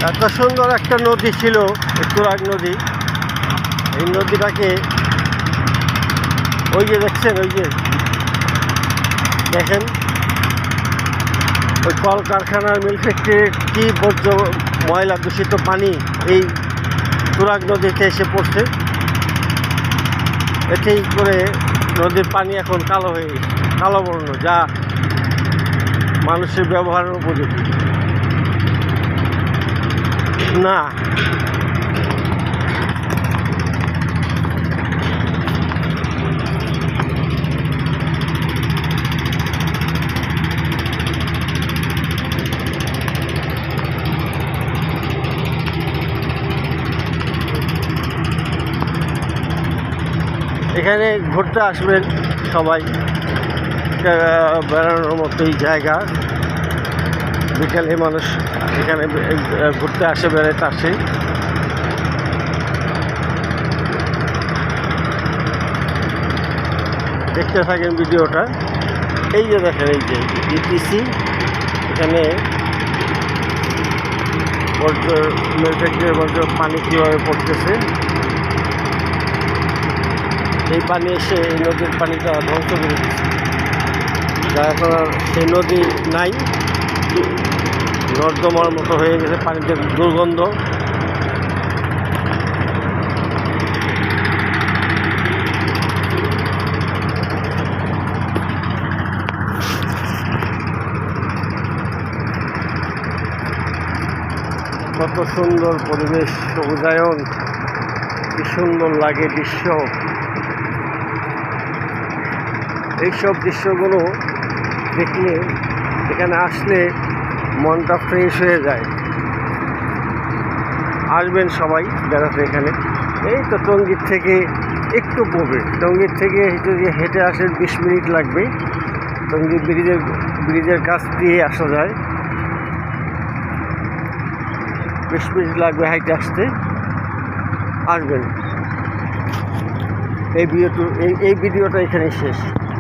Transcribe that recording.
এত সুন্দর একটা নদী ছিল তুরাগ নদী। এই নদীটাকে ওই যে দেখছেন, ওই যে দেখেন ওই কলকারখানার মিল ফ্যাক্টরির কি বর্জ্য ময়লা দূষিত পানি এই তুরাগ নদীতে এসে পড়ছে। এতেই করে নদীর পানি এখন কালো হয়ে কালো বর্ণ, যা মানুষের ব্যবহারের উপযোগী না। এখানে ঘুরতে আসবেন সবাই, বেড়ানোর মতোই জায়গা। বিকেলে মানুষ এখানে ঘুরতে আসে, বেড়াতে আসে। দেখতে থাকেন ভিডিওটা। এই যে দেখেন, এই যে ইটিসি, এখানে বর্জ্য ফ্যাক্টরির বর্জ্য পানি কীভাবে পড়তেছে। এই পানি এসে এই নদীর পানিটা ধ্বংস করে দিচ্ছে, যা এখন আর সেই নদী নাই, নর্দমার মতো হয়ে গেছে, পানিতে দুর্গন্ধ। কত সুন্দর পরিবেশ, সবুজায়ন, কি সুন্দর লাগে দৃশ্য। এইসব দৃশ্যগুলো দেখলে, এখানে আসলে মনটা ফ্রেশ হয়ে যায়। আসবেন সবাই বেড়াতে এখানে। এই তো টঙ্গীর থেকে একটু পড়বে, টঙ্গীর থেকে যদি হেঁটে আসেন 20 মিনিট লাগবে। টঙ্গী ব্রিজের কাছ দিয়ে আসা যায়, 20 মিনিট লাগবে হাইটে আসতে। আসবেন। এই ভিডিওটা এখানে শেষ।